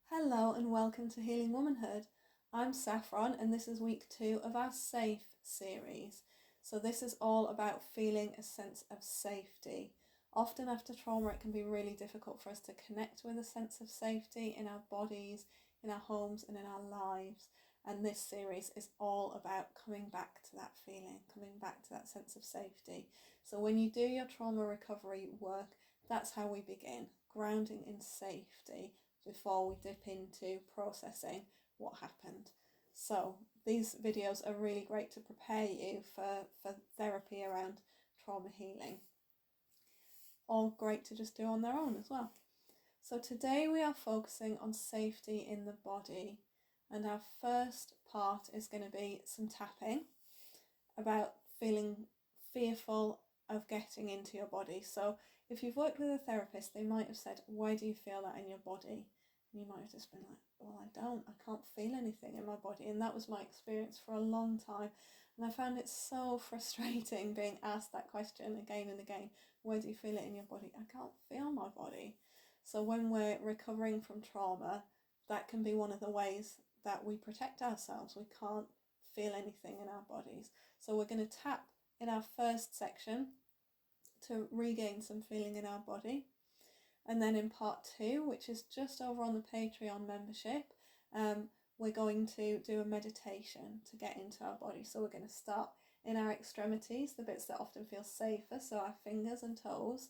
Hello and welcome to Healing Womanhood. I'm Saffron and this is week 2 of our Safe series. So this is all about feeling a sense of safety. Often after trauma it can be really difficult for us to connect with a sense of safety in our bodies, in our homes and in our lives. And this series is all about coming back to that feeling, coming back to that sense of safety. So when you do your trauma recovery work, that's how we begin, grounding in safety before we dip into processing what happened. So these videos are really great to prepare you for therapy around trauma healing. All great to just do on their own as well. So today we are focusing on safety in the body, and our first part is going to be some tapping about feeling fearful of getting into your body. So if you've worked with a therapist, they might have said, why do you feel that in your body? And you might have just been like, well, I can't feel anything in my body. And that was my experience for a long time. And I found it so frustrating being asked that question again and again. Where do you feel it in your body? I can't feel my body. So when we're recovering from trauma, that can be one of the ways that we protect ourselves. We can't feel anything in our bodies. So we're going to tap in our first section to regain some feeling in our body. And then in part 2, which is just over on the Patreon membership, we're going to do a meditation to get into our body. So we're going to start in our extremities, the bits that often feel safer, so our fingers and toes,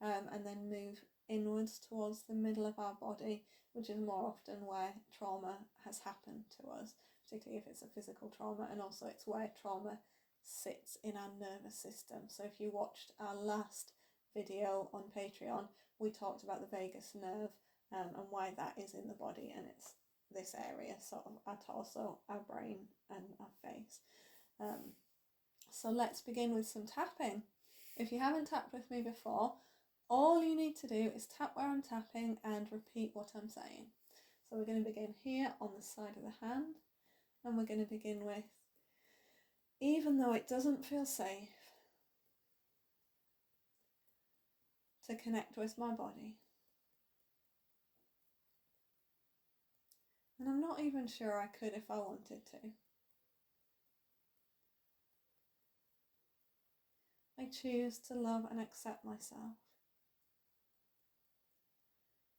and then move inwards towards the middle of our body, which is more often where trauma has happened to us, particularly if it's a physical trauma, and also it's where trauma sits in our nervous system. So if you watched our last video on Patreon, we talked about the vagus nerve and why that is in the body, and it's this area, sort of our torso, our brain and our face. So let's begin with some tapping. If you haven't tapped with me before, all you need to do is tap where I'm tapping and repeat what I'm saying. So we're going to begin here on the side of the hand, and we're going to begin with, even though it doesn't feel safe to connect with my body, and I'm not even sure I could if I wanted to, I choose to love and accept myself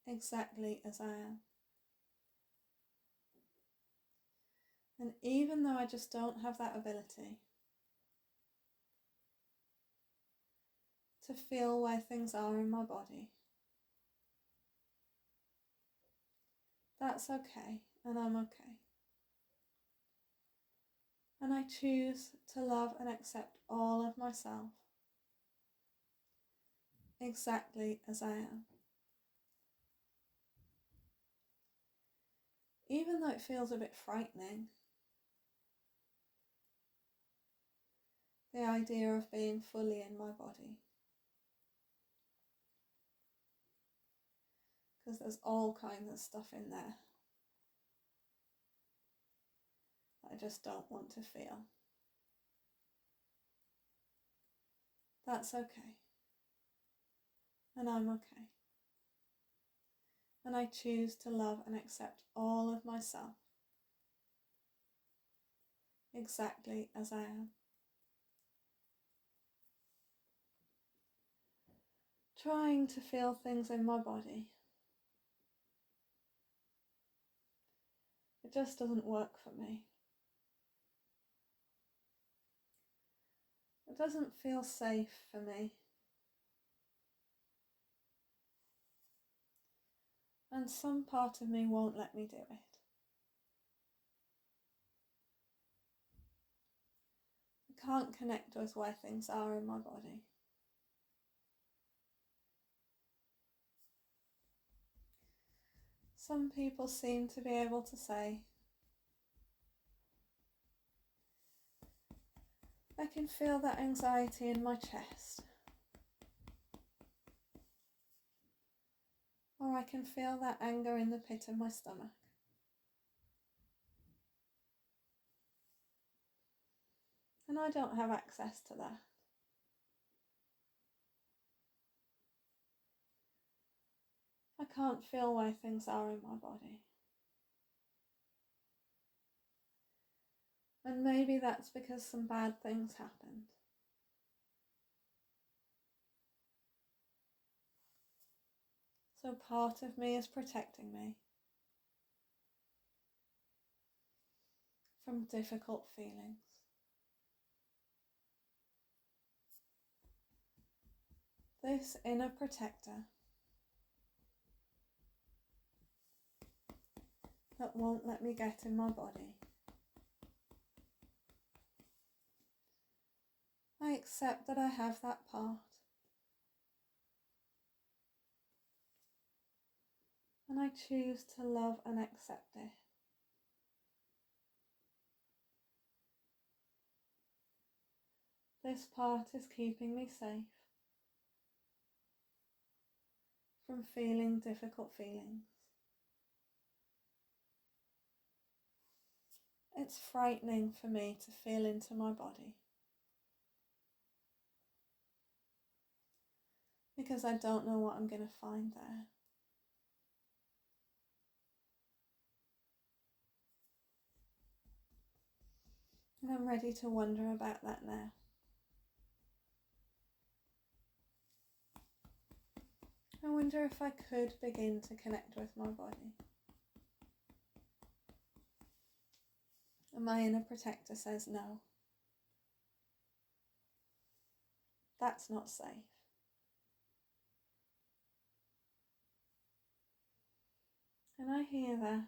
exactly as I am. And even though I just don't have that ability to feel where things are in my body, that's okay, and I'm okay. And I choose to love and accept all of myself exactly as I am. Even though it feels a bit frightening, the idea of being fully in my body, because there's all kinds of stuff in there that I just don't want to feel. That's okay, and I'm okay. And I choose to love and accept all of myself exactly as I am. Trying to feel things in my body, it just doesn't work for me. It doesn't feel safe for me. And some part of me won't let me do it. I can't connect with where things are in my body. Some people seem to be able to say, I can feel that anxiety in my chest, or I can feel that anger in the pit of my stomach. And I don't have access to that. I can't feel where things are in my body. And maybe that's because some bad things happened. So part of me is protecting me from difficult feelings. This inner protector that won't let me get in my body. I accept that I have that part. And I choose to love and accept it. This part is keeping me safe from feeling difficult feelings. It's frightening for me to feel into my body because I don't know what I'm going to find there. And I'm ready to wonder about that now. I wonder if I could begin to connect with my body. And my inner protector says no. That's not safe. And I hear that.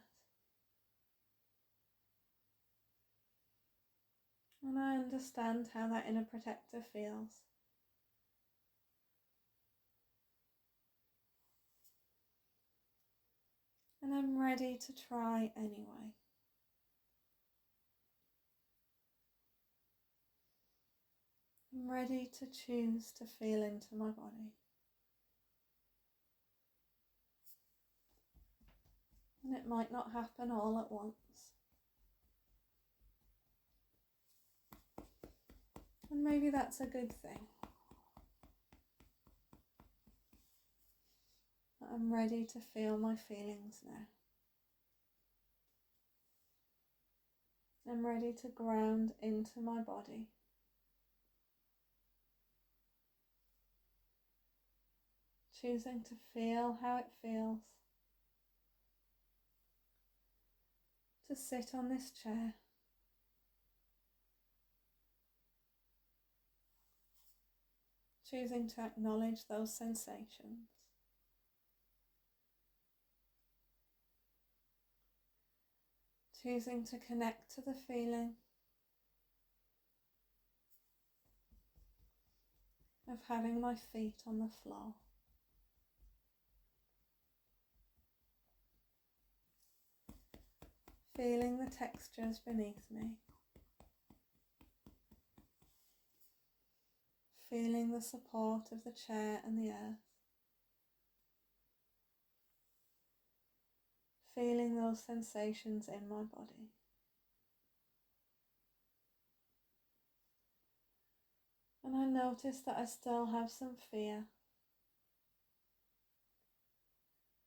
And I understand how that inner protector feels. And I'm ready to try anyway. I'm ready to choose to feel into my body. And it might not happen all at once. And maybe that's a good thing. But I'm ready to feel my feelings now. I'm ready to ground into my body. Choosing to feel how it feels. To sit on this chair. Choosing to acknowledge those sensations. Choosing to connect to the feeling of having my feet on the floor. Feeling the textures beneath me. Feeling the support of the chair and the earth. Feeling those sensations in my body. And I notice that I still have some fear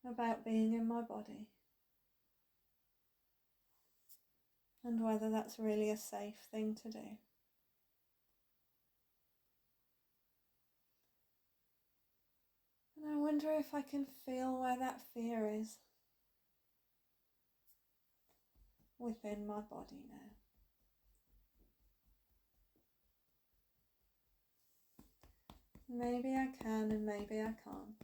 about being in my body. And whether that's really a safe thing to do. And I wonder if I can feel where that fear is within my body now. Maybe I can and maybe I can't.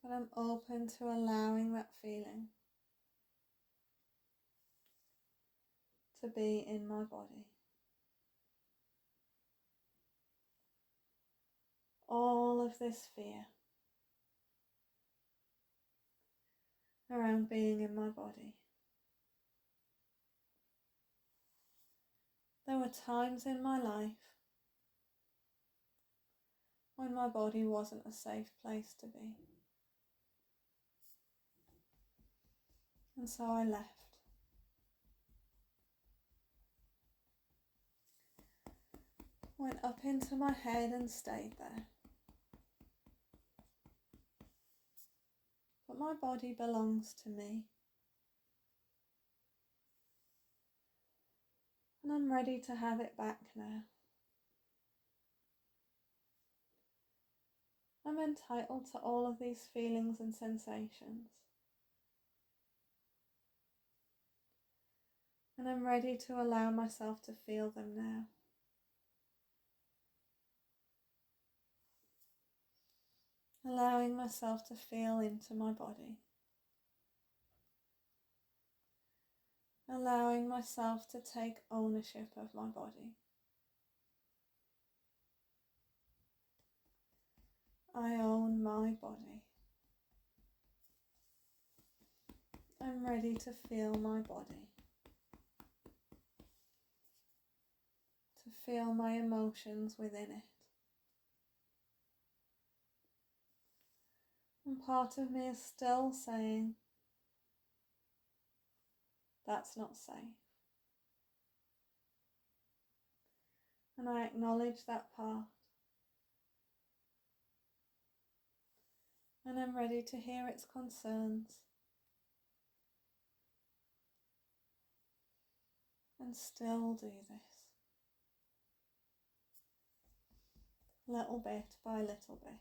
But I'm open to allowing that feeling to be in my body. All of this fear around being in my body. There were times in my life when my body wasn't a safe place to be. And so I left. Went up into my head and stayed there. But my body belongs to me. And I'm ready to have it back now. I'm entitled to all of these feelings and sensations. And I'm ready to allow myself to feel them now. Allowing myself to feel into my body. Allowing myself to take ownership of my body. I own my body. I'm ready to feel my body. To feel my emotions within it. And part of me is still saying, that's not safe. And I acknowledge that part. And I'm ready to hear its concerns. And still do this. Little bit by little bit.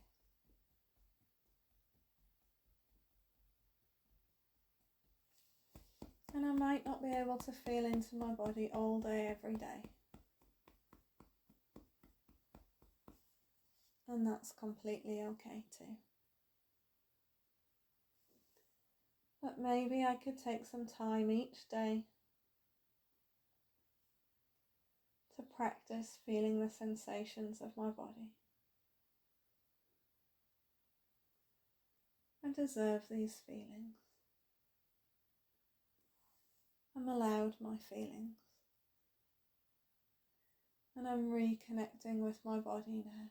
And I might not be able to feel into my body all day, every day. And that's completely okay too. But maybe I could take some time each day to practice feeling the sensations of my body. I deserve these feelings. I'm allowed my feelings. And I'm reconnecting with my body now.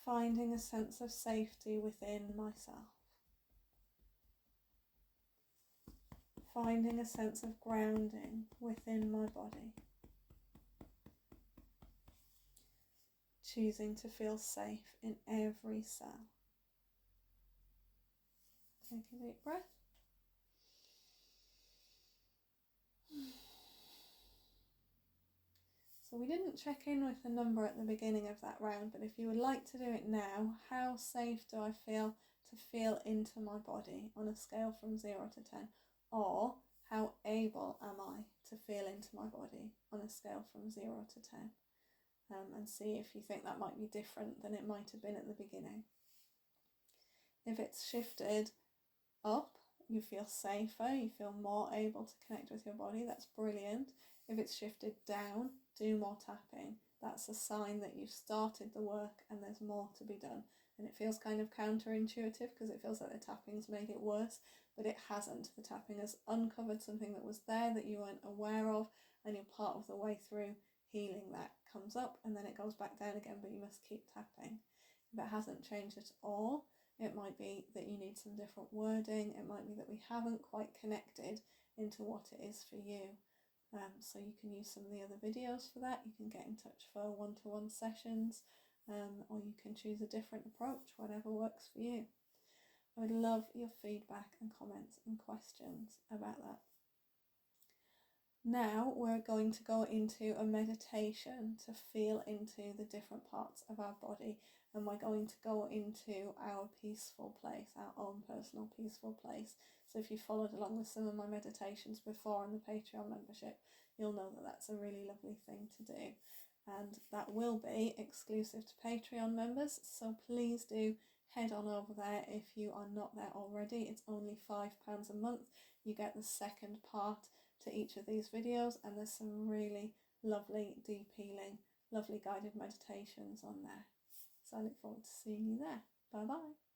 Finding a sense of safety within myself. Finding a sense of grounding within my body. Choosing to feel safe in every cell. Take a deep breath. So we didn't check in with the number at the beginning of that round, but if you would like to do it now, how safe do I feel to feel into my body on a scale from 0 to 10? Or how able am I to feel into my body on a scale from 0 to 10? And see if you think that might be different than it might have been at the beginning. If it's shifted up, you feel safer, you feel more able to connect with your body, that's brilliant. If it's shifted down, do more tapping. That's a sign that you've started the work and there's more to be done. And it feels kind of counterintuitive because it feels like the tapping's made it worse, but it hasn't. The tapping has uncovered something that was there that you weren't aware of, and you're part of the way through healing that. Comes up and then it goes back down again, but you must keep tapping. If it hasn't changed at all, it might be that you need some different wording. It might be that we haven't quite connected into what it is for you. So you can use some of the other videos for that. You can get in touch for one-to-one sessions, or you can choose a different approach, whatever works for you. I would love your feedback and comments and questions about that. Now we're going to go into a meditation to feel into the different parts of our body, and we're going to go into our peaceful place, our own personal peaceful place. So if you followed along with some of my meditations before on the Patreon membership, you'll know that that's a really lovely thing to do. And that will be exclusive to Patreon members, so please do head on over there if you are not there already. It's only £5 a month. You get the second part to each of these videos, and there's some really lovely, deep healing, lovely guided meditations on there. So I look forward to seeing you there. Bye bye.